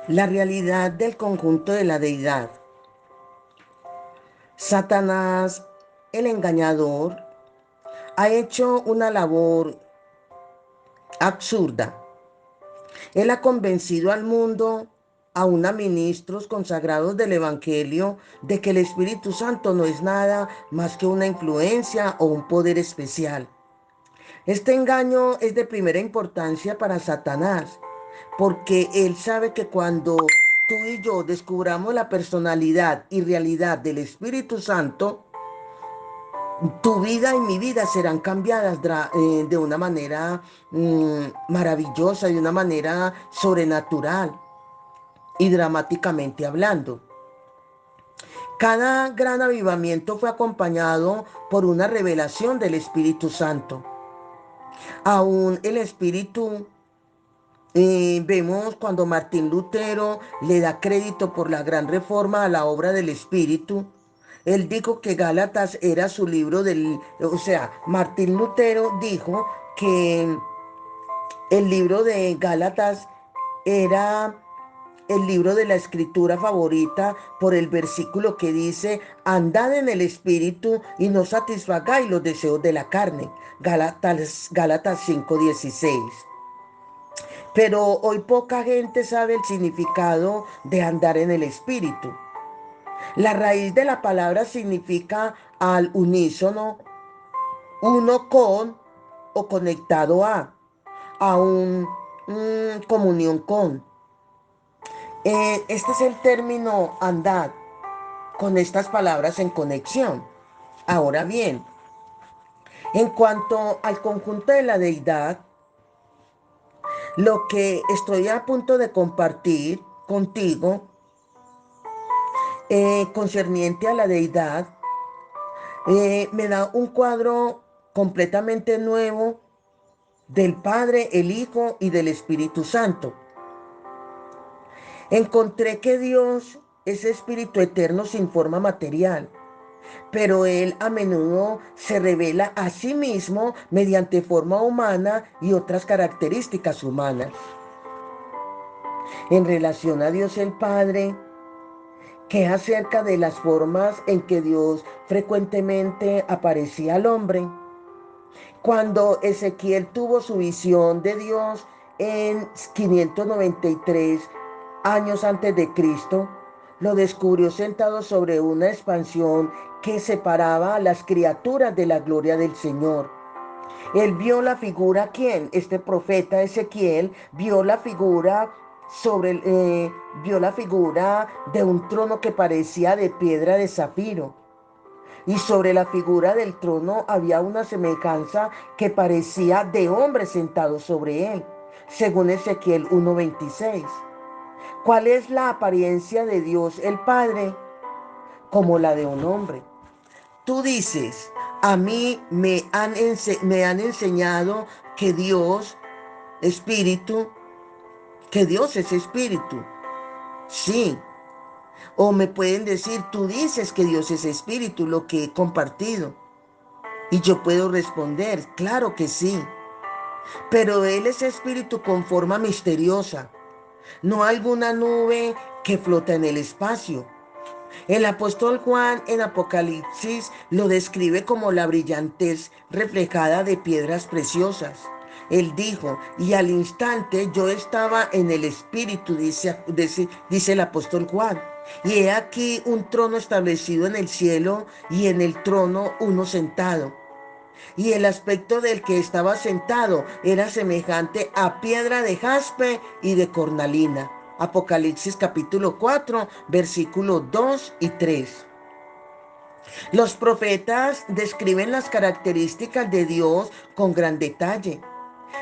La realidad del conjunto de la deidad. Satanás, el engañador, ha hecho una labor absurda. Él ha convencido al mundo, aun a ministros consagrados del Evangelio, de que el Espíritu Santo no es nada más que una influencia o un poder especial. Este engaño es de primera importancia para Satanás, porque él sabe que cuando tú y yo descubramos la personalidad y realidad del Espíritu Santo, tu vida y mi vida serán cambiadas de una manera maravillosa, de una manera sobrenatural y dramáticamente hablando. Cada gran avivamiento fue acompañado por una revelación del Espíritu Santo. Aún el Espíritu, vemos cuando Martín Lutero le da crédito por la gran reforma a la obra del Espíritu. Él dijo que Gálatas era su libro o sea, Martín Lutero dijo que el libro de Gálatas era el libro de la escritura favorita por el versículo que dice: andad en el espíritu y no satisfagáis los deseos de la carne. Gálatas 5:16. Pero hoy poca gente sabe el significado de andar en el espíritu. La raíz de la palabra significa al unísono, uno con o conectado a comunión con. Este es el término andar, con estas palabras en conexión. Ahora bien, en cuanto al conjunto de la deidad, lo que estoy a punto de compartir contigo, concerniente a la deidad, me da un cuadro completamente nuevo del Padre, el Hijo y del Espíritu Santo. Encontré que Dios es espíritu eterno sin forma material, pero Él a menudo se revela a sí mismo mediante forma humana y otras características humanas. En relación a Dios el Padre, ¿qué acerca de las formas en que Dios frecuentemente aparecía al hombre? Cuando Ezequiel tuvo su visión de Dios en 593 años antes de Cristo, lo descubrió sentado sobre una expansión que separaba a las criaturas de la gloria del Señor. Él vio la figura, ¿quién? Este profeta Ezequiel vio la figura vio la figura de un trono que parecía de piedra de zafiro. Y sobre la figura del trono había una semejanza que parecía de hombre sentado sobre él, según Ezequiel 1:26. ¿Cuál es la apariencia de Dios el Padre? Como la de un hombre. Tú dices: a mí me han enseñado que espíritu, que Dios es espíritu. Sí. O me pueden decir: tú dices que Dios es espíritu, lo que he compartido. Y yo puedo responder: claro que sí. Pero Él es espíritu con forma misteriosa, no alguna nube que flota en el espacio. El apóstol Juan en Apocalipsis lo describe como la brillantez reflejada de piedras preciosas. Él dijo: y al instante yo estaba en el espíritu, dice el apóstol Juan. Y he aquí un trono establecido en el cielo, y en el trono uno sentado. Y el aspecto del que estaba sentado era semejante a piedra de jaspe y de cornalina. Apocalipsis capítulo 4, versículos 2 y 3. Los profetas describen las características de Dios con gran detalle.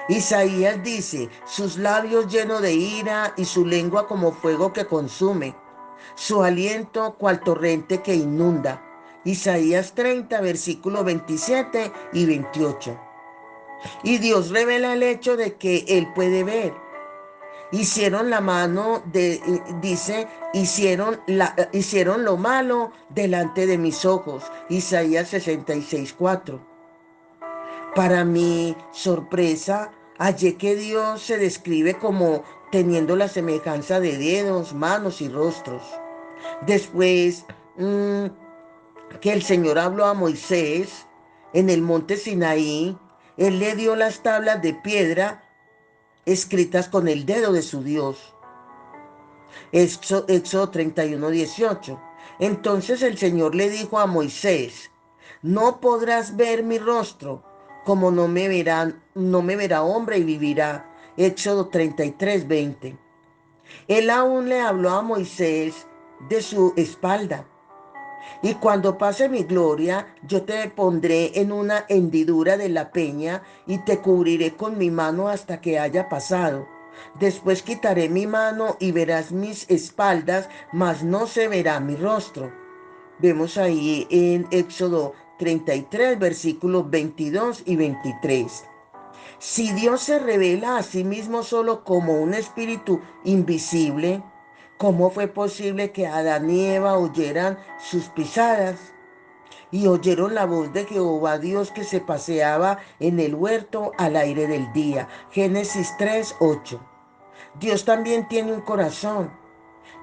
Isaías dice: sus labios llenos de ira y su lengua como fuego que consume, su aliento cual torrente que inunda. Isaías 30, versículos 27 y 28. Y Dios revela el hecho de que Él puede ver. Hicieron la mano dice, hicieron lo malo delante de mis ojos. Isaías 66:4. Para mi sorpresa, hallé que Dios se describe como teniendo la semejanza de dedos, manos y rostros. Después que el Señor habló a Moisés en el monte Sinaí, Él le dio las tablas de piedra escritas con el dedo de su Dios. Éxodo 31:18. Entonces el Señor le dijo a Moisés: no podrás ver mi rostro, como no me verá hombre y vivirá. Éxodo 33:20. Él aún le habló a Moisés de su espalda. Y cuando pase mi gloria, yo te pondré en una hendidura de la peña y te cubriré con mi mano hasta que haya pasado. Después quitaré mi mano y verás mis espaldas, mas no se verá mi rostro. Vemos ahí en Éxodo 33, versículos 22 y 23. Si Dios se revela a sí mismo solo como un espíritu invisible, ¿cómo fue posible que Adán y Eva oyeran sus pisadas y oyeron la voz de Jehová Dios que se paseaba en el huerto al aire del día? Génesis 3:8. Dios también tiene un corazón.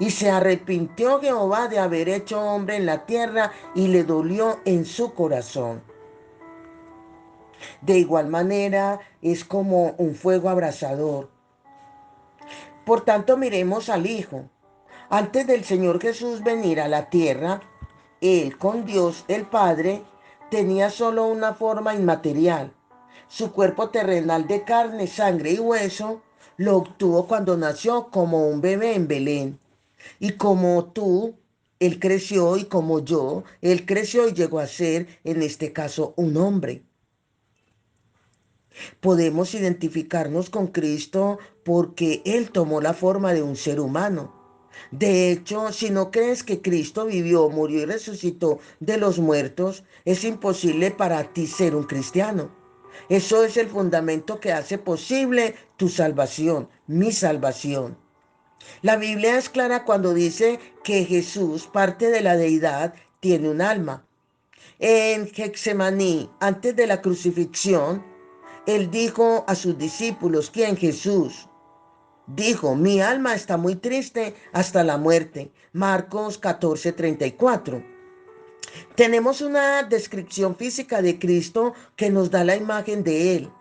Y se arrepintió Jehová de haber hecho hombre en la tierra y le dolió en su corazón. De igual manera es como un fuego abrasador. Por tanto, miremos al Hijo. Antes del Señor Jesús venir a la tierra, Él con Dios el Padre tenía solo una forma inmaterial. Su cuerpo terrenal de carne, sangre y hueso lo obtuvo cuando nació como un bebé en Belén. Y como tú, Él creció, y como yo, Él creció y llegó a ser, en este caso, un hombre. Podemos identificarnos con Cristo porque Él tomó la forma de un ser humano. De hecho, si no crees que Cristo vivió, murió y resucitó de los muertos, es imposible para ti ser un cristiano. Eso es el fundamento que hace posible tu salvación, mi salvación. La Biblia es clara cuando dice que Jesús, parte de la deidad, tiene un alma. En Getsemaní, antes de la crucifixión, Él dijo a sus discípulos: ¿quién? Jesús. Dijo: mi alma está muy triste hasta la muerte. Marcos 14:34. Tenemos una descripción física de Cristo que nos da la imagen de Él.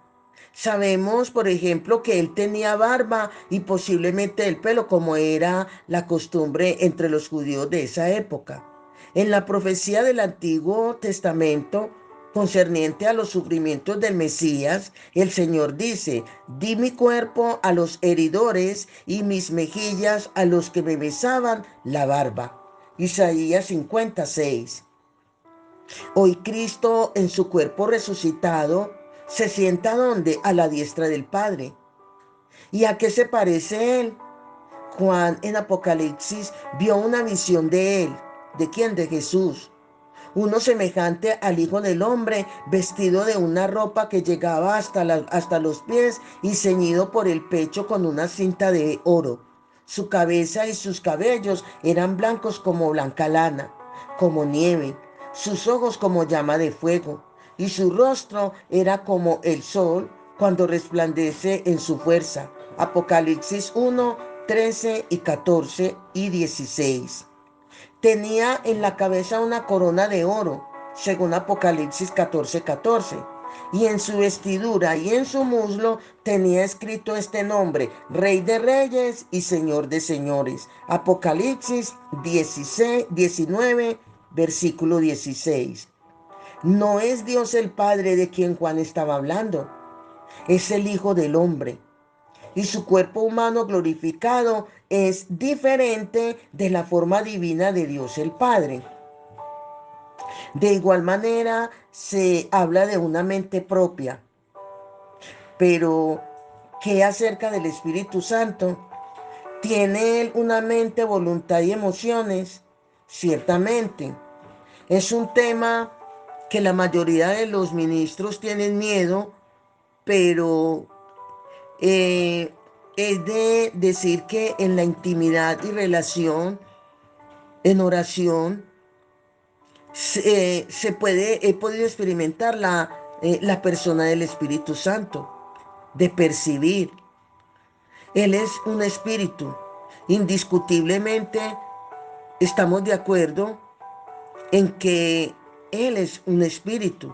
Sabemos, por ejemplo, que Él tenía barba y posiblemente el pelo, como era la costumbre entre los judíos de esa época. En la profecía del Antiguo Testamento, concerniente a los sufrimientos del Mesías, el Señor dice: di mi cuerpo a los heridores y mis mejillas a los que me besaban la barba. Isaías 56. Hoy Cristo, en su cuerpo resucitado, se sienta ¿dónde? A la diestra del Padre. ¿Y a qué se parece Él? Juan en Apocalipsis vio una visión de Él. ¿De quién? De Jesús. Uno semejante al Hijo del Hombre, vestido de una ropa que llegaba hasta los pies y ceñido por el pecho con una cinta de oro. Su cabeza y sus cabellos eran blancos como blanca lana, como nieve, sus ojos como llama de fuego, y su rostro era como el sol cuando resplandece en su fuerza. Apocalipsis 1, 13 y 14 y 16. Tenía en la cabeza una corona de oro, según Apocalipsis 14:14. Y en su vestidura y en su muslo tenía escrito este nombre: Rey de Reyes y Señor de Señores. Apocalipsis 19, versículo 16. No es Dios el Padre de quien Juan estaba hablando, es el Hijo del Hombre. Y su cuerpo humano glorificado es diferente de la forma divina de Dios el Padre. De igual manera, se habla de una mente propia. Pero, ¿qué acerca del Espíritu Santo? ¿Tiene él una mente, voluntad y emociones? Ciertamente. Es un tema que la mayoría de los ministros tienen miedo, pero eh, es de decir que en la intimidad y relación, en oración, he podido experimentar la persona del Espíritu Santo, de percibir. Él es un espíritu. Indiscutiblemente estamos de acuerdo en que Él es un espíritu.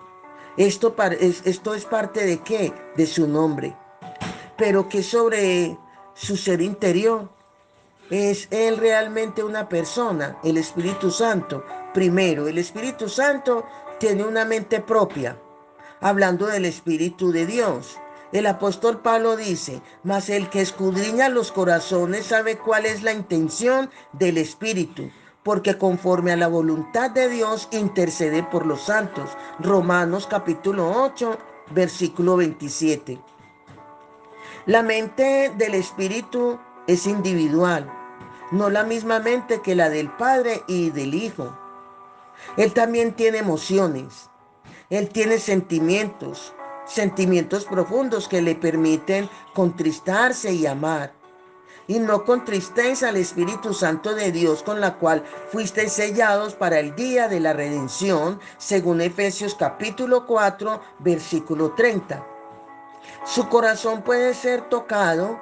Esto es parte de qué? De su nombre. Pero que sobre su ser interior, ¿es Él realmente una persona? El Espíritu Santo. Primero, el Espíritu Santo tiene una mente propia. Hablando del Espíritu de Dios, el apóstol Pablo dice: mas el que escudriña los corazones sabe cuál es la intención del Espíritu, porque conforme a la voluntad de Dios intercede por los santos. Romanos capítulo 8, versículo 27. La mente del Espíritu es individual, no la misma mente que la del Padre y del Hijo. Él también tiene emociones, él tiene sentimientos, sentimientos profundos que le permiten contristarse y amar. Y no contristéis al Espíritu Santo de Dios, con la cual fuisteis sellados para el día de la redención, según Efesios capítulo 4, versículo 30. Su corazón puede ser tocado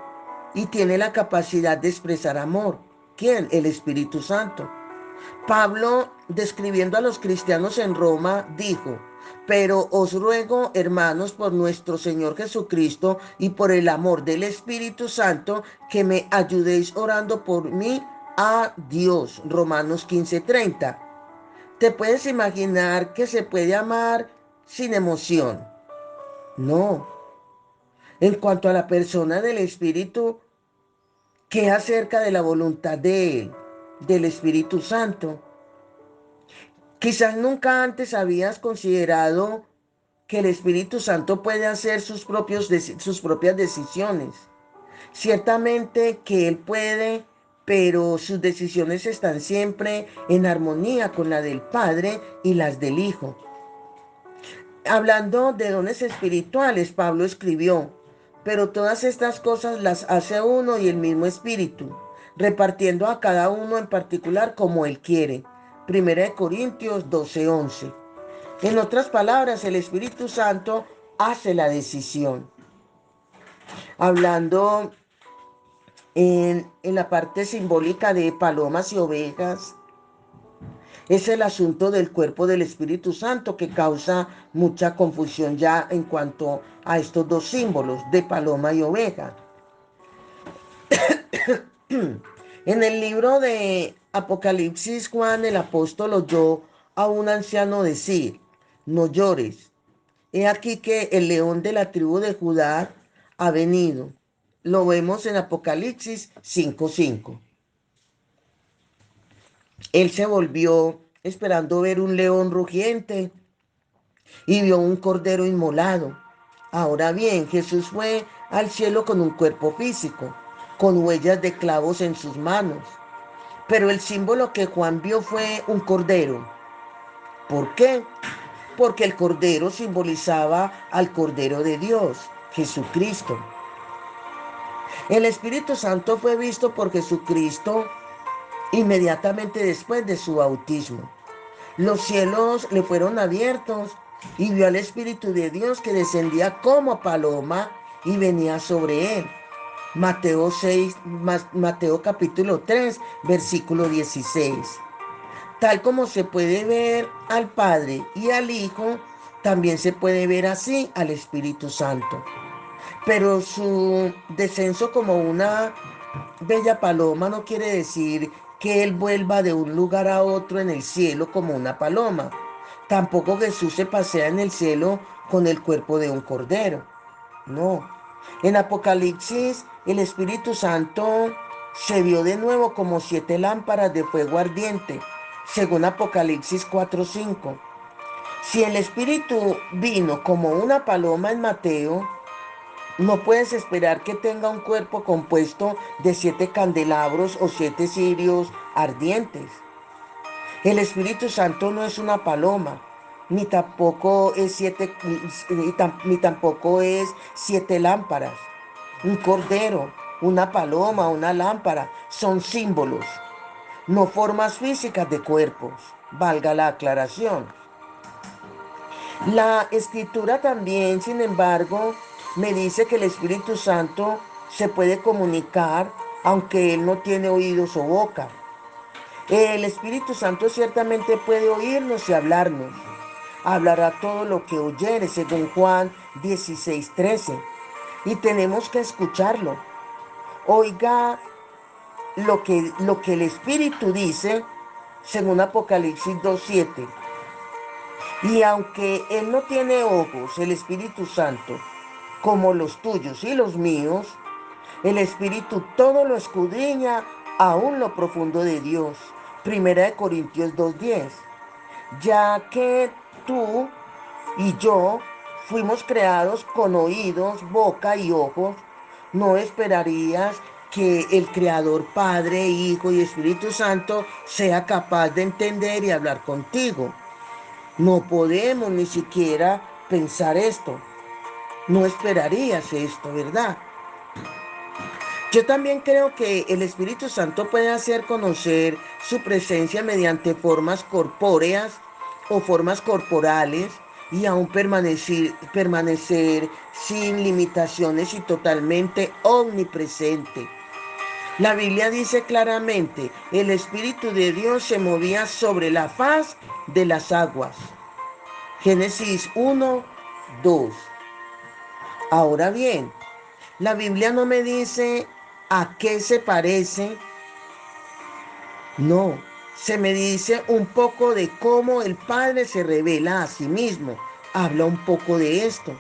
y tiene la capacidad de expresar amor. ¿Quién? El Espíritu Santo. Pablo, describiendo a los cristianos en Roma, dijo: pero os ruego, hermanos, por nuestro Señor Jesucristo y por el amor del Espíritu Santo, que me ayudéis orando por mí a Dios. Romanos 15:30. ¿Te puedes imaginar que se puede amar sin emoción? No. En cuanto a la persona del Espíritu, ¿qué acerca de la voluntad de Él, del Espíritu Santo? Quizás nunca antes habías considerado que el Espíritu Santo puede hacer sus propias decisiones. Ciertamente que Él puede, pero sus decisiones están siempre en armonía con la del Padre y las del Hijo. Hablando de dones espirituales, Pablo escribió: pero todas estas cosas las hace uno y el mismo Espíritu, repartiendo a cada uno en particular como Él quiere. Primera de Corintios 12:11. En otras palabras, el Espíritu Santo hace la decisión. Hablando en la parte simbólica de palomas y ovejas, es el asunto del cuerpo del Espíritu Santo que causa mucha confusión ya en cuanto a estos dos símbolos de paloma y oveja. En el libro de Apocalipsis, Juan el apóstol oyó a un anciano decir: no llores. He aquí que el león de la tribu de Judá ha venido. Lo vemos en Apocalipsis 5:5. Él se volvió esperando ver un león rugiente y vio un cordero inmolado. Ahora bien, Jesús fue al cielo con un cuerpo físico, con huellas de clavos en sus manos. Pero el símbolo que Juan vio fue un cordero. ¿Por qué? Porque el cordero simbolizaba al Cordero de Dios, Jesucristo. El Espíritu Santo fue visto por Jesucristo inmediatamente después de su bautismo. Los cielos le fueron abiertos y vio al Espíritu de Dios que descendía como paloma y venía sobre él. Mateo capítulo 3, versículo 16. Tal como se puede ver al Padre y al Hijo, también se puede ver así al Espíritu Santo. Pero su descenso como una bella paloma no quiere decir que Él vuelva de un lugar a otro en el cielo como una paloma. Tampoco Jesús se pasea en el cielo con el cuerpo de un cordero. No. En Apocalipsis, el Espíritu Santo se vio de nuevo como 7 lámparas de fuego ardiente, según Apocalipsis 4:5. Si el Espíritu vino como una paloma en Mateo, no puedes esperar que tenga un cuerpo compuesto de 7 candelabros o 7 cirios ardientes. El Espíritu Santo no es una paloma, ni tampoco es 7 lámparas. Un cordero, una paloma, una lámpara, son símbolos, no formas físicas de cuerpos, valga la aclaración. La escritura también, sin embargo, me dice que el Espíritu Santo se puede comunicar aunque Él no tiene oídos o boca. El Espíritu Santo ciertamente puede oírnos y hablarnos. Hablará todo lo que oyere, según Juan 16:13. Y tenemos que escucharlo. Oiga lo que el Espíritu dice, según Apocalipsis 2:7. Y aunque Él no tiene ojos, el Espíritu Santo, como los tuyos y los míos, el Espíritu todo lo escudriña, aún lo profundo de Dios. Primera de Corintios 2:10. Ya que tú y yo fuimos creados con oídos, boca y ojos, no esperarías que el Creador, Padre, Hijo y Espíritu Santo sea capaz de entender y hablar contigo. No podemos ni siquiera pensar esto. No esperarías esto, ¿verdad? Yo también creo que el Espíritu Santo puede hacer conocer su presencia mediante formas corpóreas o formas corporales y aún permanecer sin limitaciones y totalmente omnipresente. La Biblia dice claramente, el Espíritu de Dios se movía sobre la faz de las aguas. Génesis 1:2. Ahora bien, la Biblia no me dice a qué se parece, no, se me dice un poco de cómo el Padre se revela a sí mismo. Habla un poco de esto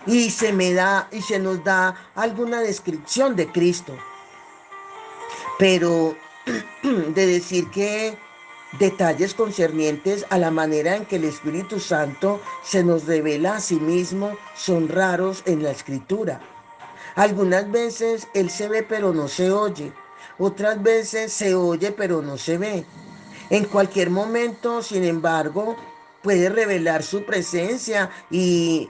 y se nos da alguna descripción de Cristo. Pero de decir que detalles concernientes a la manera en que el Espíritu Santo se nos revela a sí mismo son raros en la Escritura. Algunas veces Él se ve pero no se oye. Otras veces se oye pero no se ve. En cualquier momento, sin embargo, puede revelar su presencia y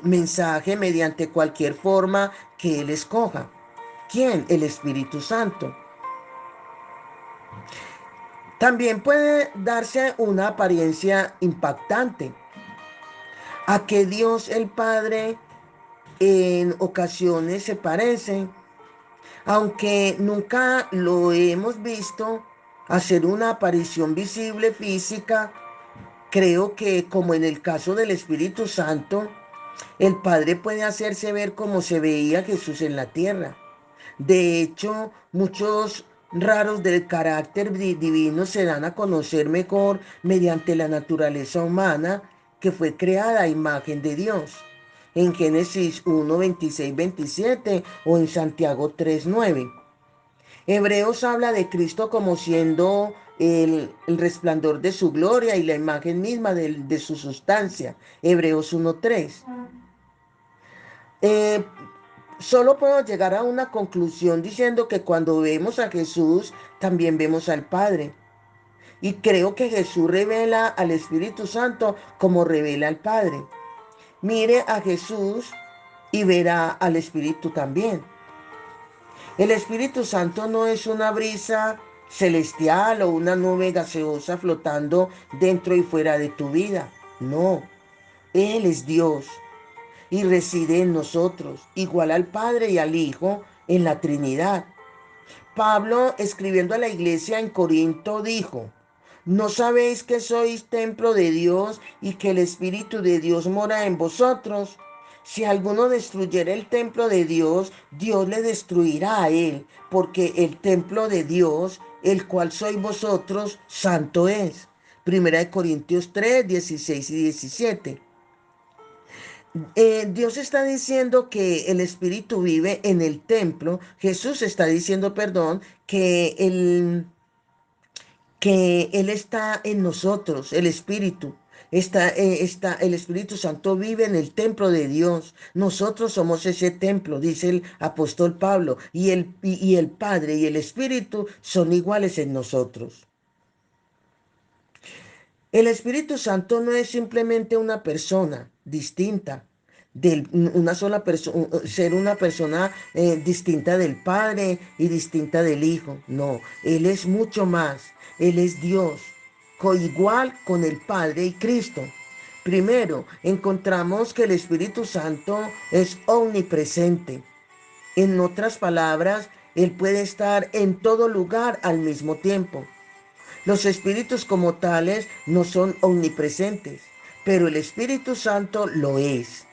mensaje mediante cualquier forma que Él escoja. ¿Quién? El Espíritu Santo. También puede darse una apariencia impactante. A que Dios el Padre en ocasiones se parece, aunque nunca lo hemos visto hacer una aparición visible física. Creo que, como en el caso del Espíritu Santo, el Padre puede hacerse ver como se veía Jesús en la tierra. De hecho, muchos raros del carácter divino se dan a conocer mejor mediante la naturaleza humana que fue creada a imagen de Dios. En Génesis 1:26-27 o en Santiago 3:9. Hebreos habla de Cristo como siendo el resplandor de su gloria y la imagen misma de su sustancia. Hebreos 1:3. Eh, Solo puedo llegar a una conclusión diciendo que cuando vemos a Jesús, también vemos al Padre. Y creo que Jesús revela al Espíritu Santo como revela al Padre. Mire a Jesús y verá al Espíritu también. El Espíritu Santo no es una brisa celestial o una nube gaseosa flotando dentro y fuera de tu vida. No, Él es Dios y reside en nosotros, igual al Padre y al Hijo en la Trinidad. Pablo, escribiendo a la iglesia en Corinto, dijo: ¿No sabéis que sois templo de Dios y que el Espíritu de Dios mora en vosotros? Si alguno destruyera el templo de Dios, Dios le destruirá a él, porque el templo de Dios, el cual sois vosotros, santo es. Primera de Corintios 3:16-17. Dios está diciendo que el Espíritu vive en el templo. Jesús está diciendo, perdón, que Él está en nosotros, el Espíritu. El Espíritu Santo vive en el templo de Dios. Nosotros somos ese templo, dice el apóstol Pablo. Y el Padre y el Espíritu son iguales en nosotros. El Espíritu Santo no es simplemente una persona distinta, una sola persona, ser una persona distinta del Padre y distinta del Hijo. No, Él es mucho más. Él es Dios, coigual con el Padre y Cristo. Primero, encontramos que el Espíritu Santo es omnipresente. En otras palabras, Él puede estar en todo lugar al mismo tiempo. Los espíritus como tales no son omnipresentes, pero el Espíritu Santo lo es.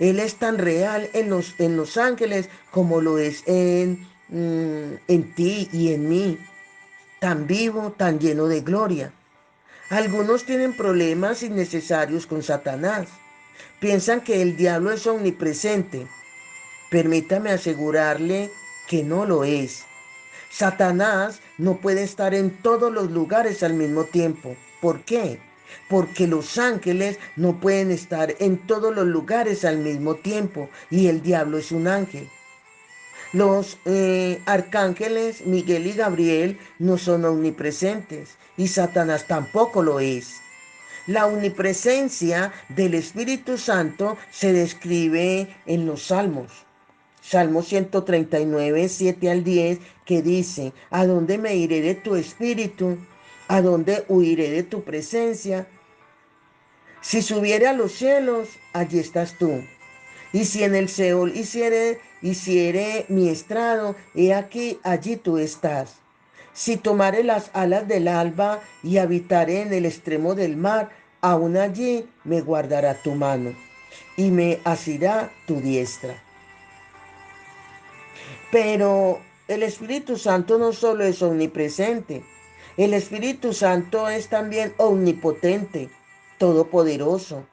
Él es tan real en los ángeles como lo es en ti y en mí, tan vivo, tan lleno de gloria. Algunos tienen problemas innecesarios con Satanás. Piensan que el diablo es omnipresente. Permítame asegurarle que no lo es. Satanás no puede estar en todos los lugares al mismo tiempo. ¿Por qué? Porque los ángeles no pueden estar en todos los lugares al mismo tiempo y el diablo es un ángel. Los arcángeles Miguel y Gabriel no son omnipresentes y Satanás tampoco lo es. La omnipresencia del Espíritu Santo se describe en los Salmos. Salmo 139, 7 al 10, que dice: ¿A dónde me iré de tu espíritu? ¿A dónde huiré de tu presencia? Si subiere a los cielos, allí estás tú. Y si en el Seol hiciere mi estrado, he aquí, allí tú estás. Si tomare las alas del alba y habitaré en el extremo del mar, aún allí me guardará tu mano y me asirá tu diestra. Pero el Espíritu Santo no solo es omnipresente, el Espíritu Santo es también omnipotente, todopoderoso.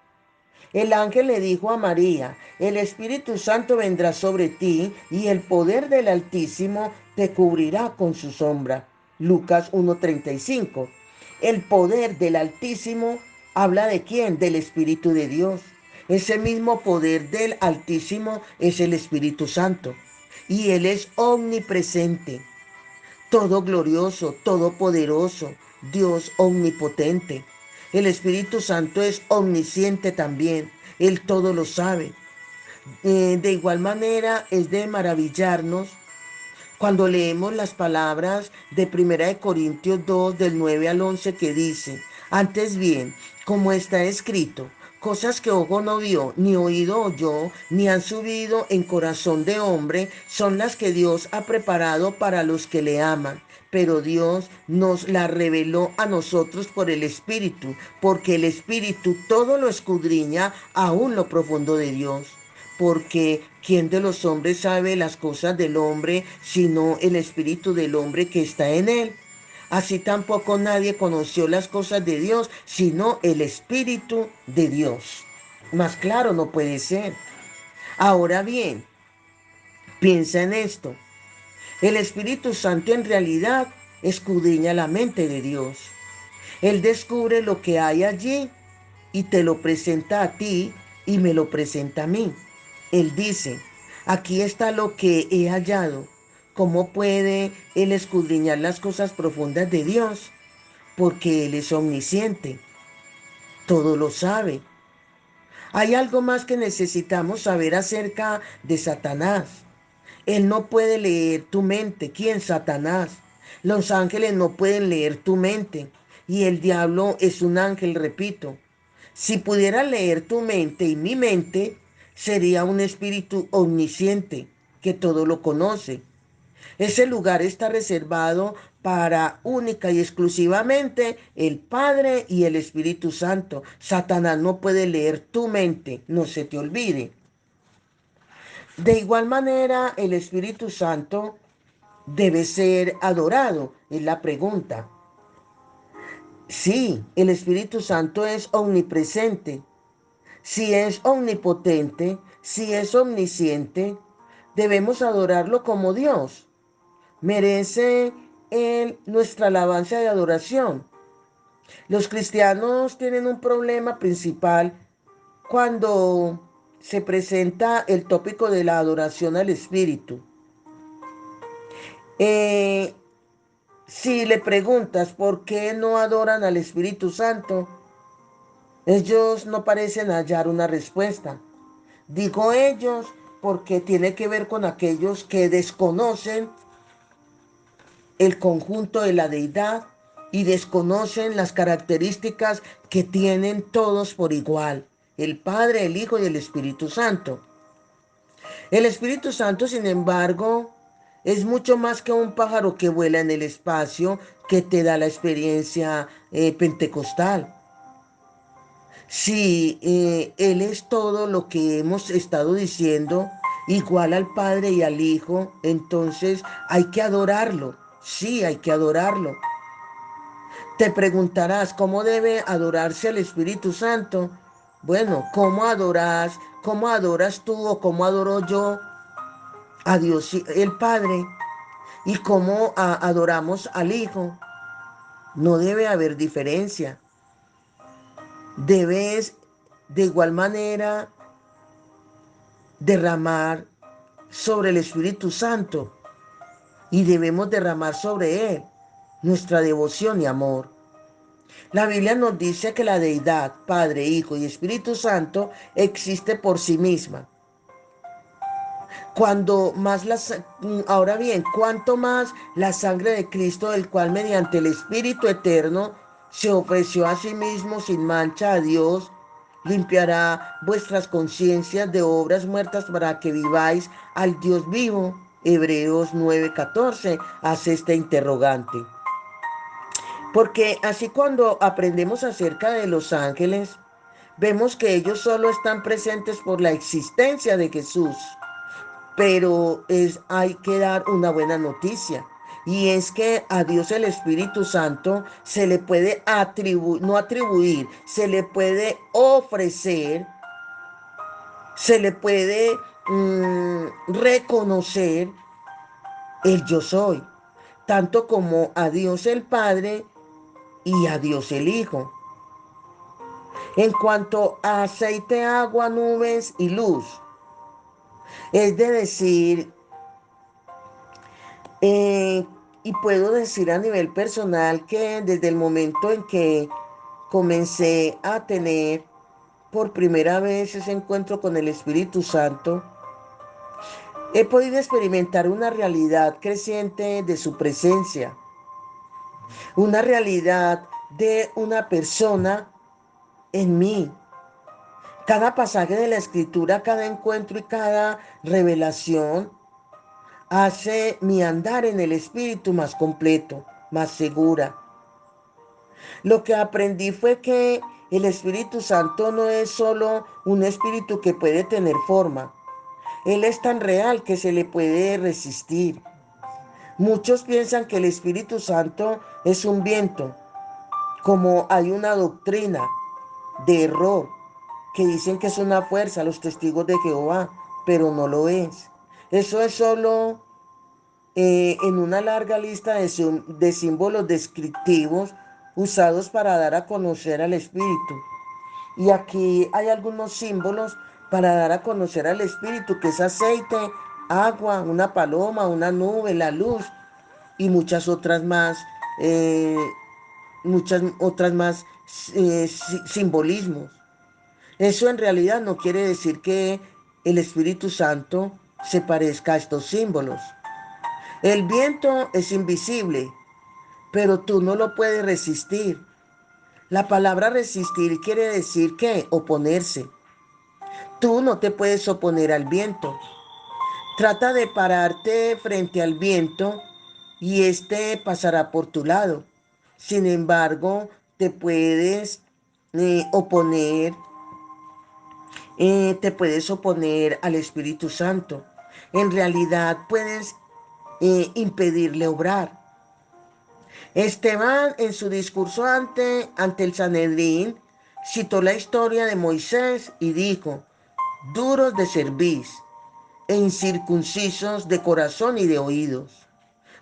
El ángel le dijo a María: el Espíritu Santo vendrá sobre ti y el poder del Altísimo te cubrirá con su sombra. Lucas 1:35. El poder del Altísimo habla de quién? Del Espíritu de Dios. Ese mismo poder del Altísimo es el Espíritu Santo. Y Él es omnipresente, todo glorioso, todopoderoso, Dios omnipotente. El Espíritu Santo es omnisciente también. Él todo lo sabe. De igual manera es de maravillarnos cuando leemos las palabras de 1 Corintios 2 del 9 al 11 que dice: antes bien, como está escrito, cosas que ojo no vio, ni oído oyó, ni han subido en corazón de hombre, son las que Dios ha preparado para los que le aman. Pero Dios nos la reveló a nosotros por el Espíritu, porque el Espíritu todo lo escudriña, aún lo profundo de Dios. Porque ¿quién de los hombres sabe las cosas del hombre sino el espíritu del hombre que está en él? Así tampoco nadie conoció las cosas de Dios sino el Espíritu de Dios. Más claro no puede ser. Ahora bien, piensa en esto. El Espíritu Santo en realidad escudriña la mente de Dios. Él descubre lo que hay allí y te lo presenta a ti y me lo presenta a mí. Él dice: aquí está lo que he hallado. ¿Cómo puede Él escudriñar las cosas profundas de Dios? Porque Él es omnisciente, todo lo sabe. Hay algo más que necesitamos saber acerca de Satanás. Él no puede leer tu mente. ¿Quién? Satanás. Los ángeles no pueden leer tu mente. Y el diablo es un ángel, repito. Si pudiera leer tu mente y mi mente, sería un espíritu omnisciente que todo lo conoce. Ese lugar está reservado para única y exclusivamente el Padre y el Espíritu Santo. Satanás no puede leer tu mente, no se te olvide. De igual manera, el Espíritu Santo debe ser adorado, es la pregunta. Sí, el Espíritu Santo es omnipresente. Si es omnipotente, si es omnisciente, debemos adorarlo como Dios. Merece Él nuestra alabanza y adoración. Los cristianos tienen un problema principal cuando se presenta el tópico de la adoración al Espíritu. Eh, si le preguntas por qué no adoran al Espíritu Santo, ellos no parecen hallar una respuesta. Digo ellos porque tiene que ver con aquellos que desconocen el conjunto de la deidad y desconocen las características que tienen todos por igual, el Padre, el Hijo y el Espíritu Santo. El Espíritu Santo, sin embargo, es mucho más que un pájaro que vuela en el espacio que te da la experiencia pentecostal. Si Él es todo lo que hemos estado diciendo, igual al Padre y al Hijo, entonces hay que adorarlo. Sí, hay que adorarlo. Te preguntarás, ¿cómo debe adorarse al Espíritu Santo? Bueno, cómo adoras tú o cómo adoro yo a Dios el Padre y cómo adoramos al Hijo? No debe haber diferencia. Debes de igual manera derramar sobre el Espíritu Santo y debemos derramar sobre Él nuestra devoción y amor. La Biblia nos dice que la deidad, Padre, Hijo y Espíritu Santo, existe por sí misma. Ahora bien, cuanto más la sangre de Cristo, del cual mediante el Espíritu eterno se ofreció a sí mismo sin mancha a Dios, limpiará vuestras conciencias de obras muertas para que viváis al Dios vivo. Hebreos 9:14 hace este interrogante. Porque así cuando aprendemos acerca de los ángeles, vemos que ellos solo están presentes por la existencia de Jesús. Pero hay que dar una buena noticia. Y es que a Dios el Espíritu Santo se le puede no atribuir, se le puede ofrecer, se le puede reconocer el yo soy, tanto como a Dios el Padre y a Dios el Hijo. En cuanto a aceite, agua, nubes y luz, es de decir, Eh, y puedo decir a nivel personal que desde el momento en que comencé a tener por primera vez ese encuentro con el Espíritu Santo, he podido experimentar una realidad creciente de su presencia, una realidad de una persona en mí. Cada pasaje de la Escritura, cada encuentro y cada revelación hace mi andar en el Espíritu más completo, más segura. Lo que aprendí fue que el Espíritu Santo no es solo un espíritu que puede tener forma. Él es tan real que se le puede resistir. Muchos piensan que el Espíritu Santo es un viento, como hay una doctrina de error que dicen que es una fuerza, los testigos de Jehová, pero no lo es. Eso es solo en una larga lista de símbolos descriptivos usados para dar a conocer al Espíritu. Y aquí hay algunos símbolos para dar a conocer al Espíritu, que es aceite, agua, una paloma, una nube, la luz y eh, muchas otras más simbolismos. Eso en realidad no quiere decir que el Espíritu Santo se parezca a estos símbolos. El viento es invisible, pero tú no lo puedes resistir. La palabra resistir quiere decir que oponerse. Tú no te puedes oponer al viento. Trata de pararte frente al viento y éste pasará por tu lado. Sin embargo, oponer, te puedes oponer al Espíritu Santo. En realidad puedes impedirle obrar. Esteban, en su discurso ante el Sanedrín, citó la historia de Moisés y dijo: duros de cerviz e incircuncisos de corazón y de oídos.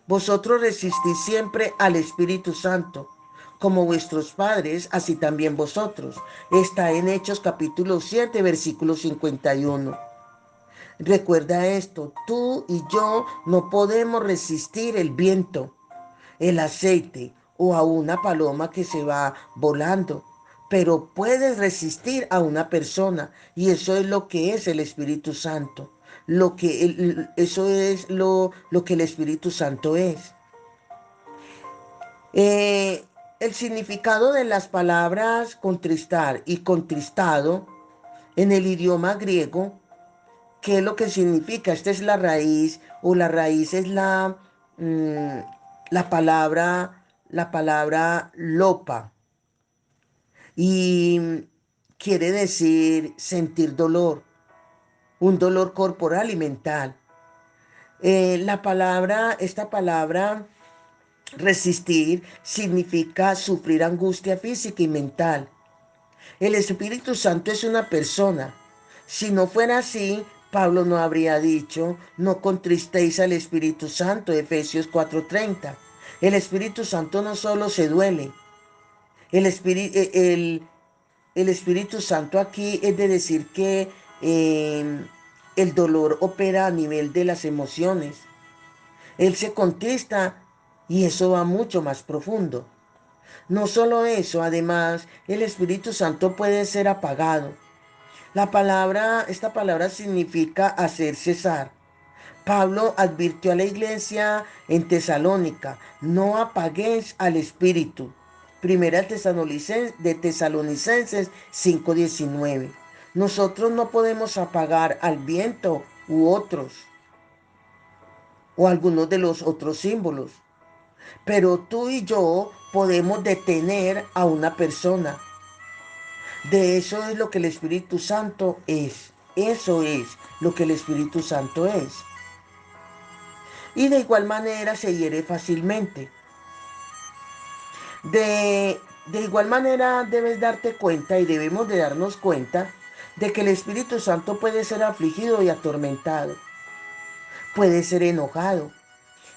Vosotros resistís siempre al Espíritu Santo, como vuestros padres, así también vosotros. Está en Hechos capítulo 7, versículo 51. Recuerda esto, tú y yo no podemos resistir el viento, el aceite o a una paloma que se va volando, pero puedes resistir a una persona y eso es lo que es el Espíritu Santo. Eso es lo que el Espíritu Santo es. Eh, el significado de las palabras contristar y contristado en el idioma griego ¿Qué es lo que significa? Esta es la raíz, o la raíz es mm, la palabra lopa, y quiere decir sentir dolor, un dolor corporal y mental. Esta palabra resistir significa sufrir angustia física y mental. El Espíritu Santo es una persona. Si no fuera así, Pablo no habría dicho, no contristéis al Espíritu Santo, Efesios 4:30. El Espíritu Santo no solo se duele, el, Espíritu, el Espíritu Santo aquí es de decir que el dolor opera a nivel de las emociones. Él se contrista y eso va mucho más profundo. No solo eso, además, el Espíritu Santo puede ser apagado. Esta palabra significa hacer cesar. Pablo advirtió a la iglesia en Tesalónica, no apaguéis al Espíritu. Primera de Tesalonicenses 5:19. Nosotros no podemos apagar al viento u otros, o algunos de los otros símbolos, pero tú y yo podemos detener a una persona. De eso es lo que el Espíritu Santo es. Eso es lo que el Espíritu Santo es. Y de igual manera se hiere fácilmente. De igual manera debes darte cuenta, y debemos de darnos cuenta, de que el Espíritu Santo puede ser afligido y atormentado. Puede ser enojado.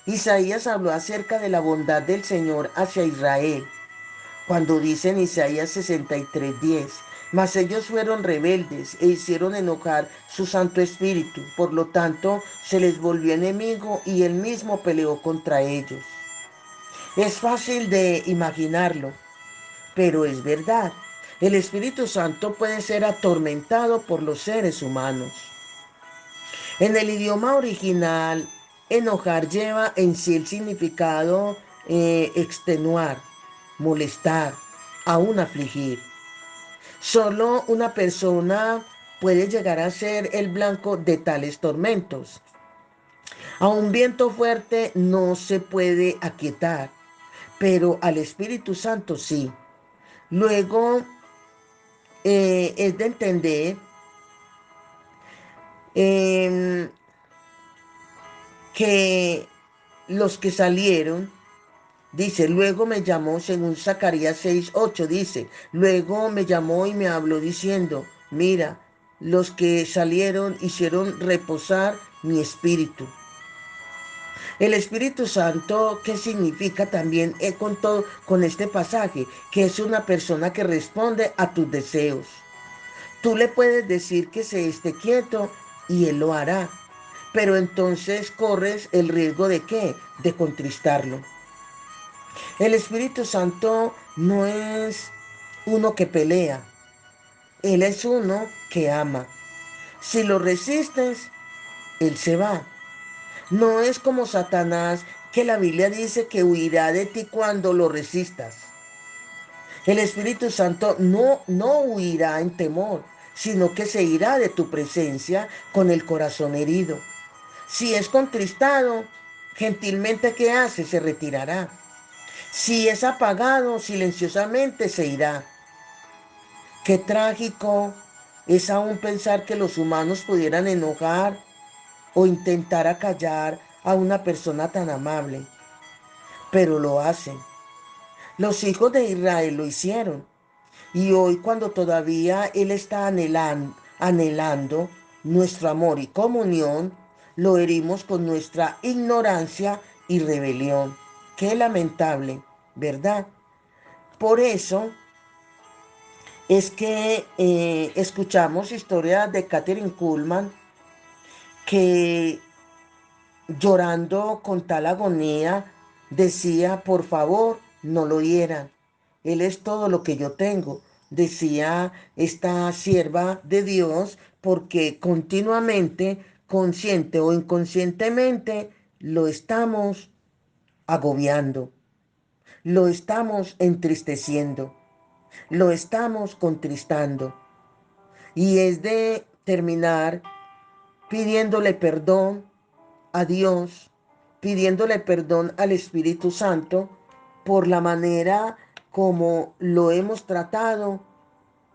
Isaías habló acerca de la bondad del Señor hacia Israel, cuando dice en Isaías 63:10, mas ellos fueron rebeldes e hicieron enojar su Santo Espíritu, por lo tanto se les volvió enemigo y él mismo peleó contra ellos. Es fácil de imaginarlo, pero es verdad. El Espíritu Santo puede ser atormentado por los seres humanos. En el idioma original, enojar lleva en sí el significado extenuar, molestar, aún afligir. Solo una persona puede llegar a ser el blanco de tales tormentos. A un viento fuerte no se puede aquietar, pero al Espíritu Santo sí. Luego es de entender eh, que los que salieron, dice, luego me llamó, según Zacarías 6:8, dice, luego me llamó y me habló diciendo, mira, los que salieron hicieron reposar mi espíritu. El Espíritu Santo, ¿qué significa también con este pasaje? Que es una persona que responde a tus deseos. Tú le puedes decir que se esté quieto y él lo hará. Pero entonces corres el riesgo de ¿qué? De contristarlo. El Espíritu Santo no es uno que pelea. Él es uno que ama. Si lo resistes, él se va. No es como Satanás, que la Biblia dice que huirá de ti cuando lo resistas. El Espíritu Santo no huirá en temor, sino que se irá de tu presencia con el corazón herido. Si es contristado, gentilmente, ¿qué hace? Se retirará. Si es apagado, silenciosamente se irá. Qué trágico es aún pensar que los humanos pudieran enojar o intentar acallar a una persona tan amable, pero lo hacen. Los hijos de Israel lo hicieron. Y hoy, cuando todavía Él está anhelando nuestro amor y comunión, lo herimos con nuestra ignorancia y rebelión. Qué lamentable, ¿verdad? Por eso es que escuchamos historias de Katherine Kuhlman, que llorando con tal agonía decía, por favor, no lo hieran. Él es todo lo que yo tengo, decía esta sierva de Dios, porque continuamente, consciente o inconscientemente, lo estamos agobiando, lo estamos entristeciendo, lo estamos contristando. Y es de terminar pidiéndole perdón a Dios, pidiéndole perdón al Espíritu Santo por la manera como lo hemos tratado,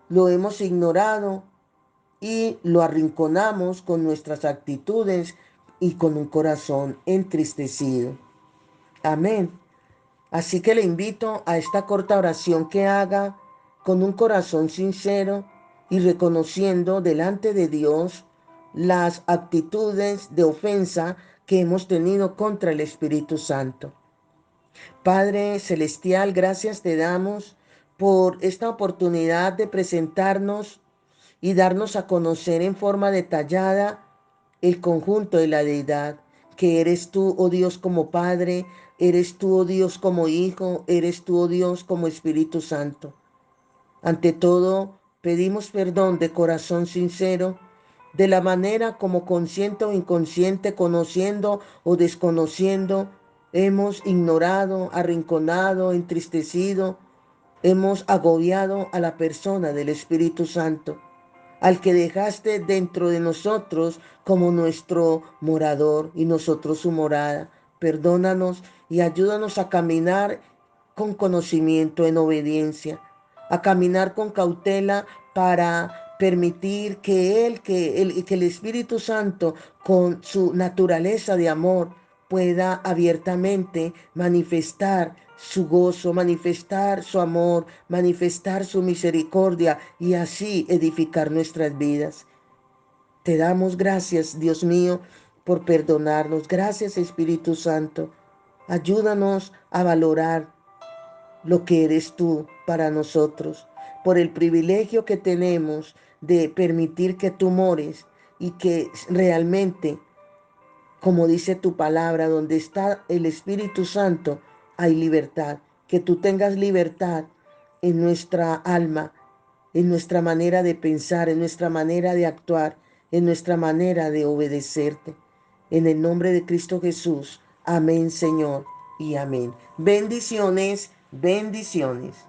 lo hemos ignorado y lo arrinconamos con nuestras actitudes y con un corazón entristecido. Amén. Así que le invito a esta corta oración que haga con un corazón sincero y reconociendo delante de Dios las actitudes de ofensa que hemos tenido contra el Espíritu Santo. Padre Celestial, gracias te damos por esta oportunidad de presentarnos y darnos a conocer en forma detallada el conjunto de la deidad, que eres tú, oh Dios, como Padre, eres tú, oh Dios, como Hijo, eres tú, oh Dios, como Espíritu Santo. Ante todo, pedimos perdón de corazón sincero de la manera como consciente o inconsciente, conociendo o desconociendo, hemos ignorado, arrinconado, entristecido, hemos agobiado a la persona del Espíritu Santo, al que dejaste dentro de nosotros como nuestro morador y nosotros su morada. Perdónanos y ayúdanos a caminar con conocimiento en obediencia, a caminar con cautela para permitir que el Espíritu Santo, con su naturaleza de amor, pueda abiertamente manifestar su gozo, manifestar su amor, manifestar su misericordia y así edificar nuestras vidas. Te damos gracias, Dios mío, por perdonarnos. Gracias, Espíritu Santo. Ayúdanos a valorar lo que eres tú para nosotros, por el privilegio que tenemos de permitir que tú mores y que realmente, como dice tu palabra, donde está el Espíritu Santo, hay libertad. Que tú tengas libertad en nuestra alma, en nuestra manera de pensar, en nuestra manera de actuar, en nuestra manera de obedecerte. En el nombre de Cristo Jesús. Amén, Señor, y amén. Bendiciones, bendiciones.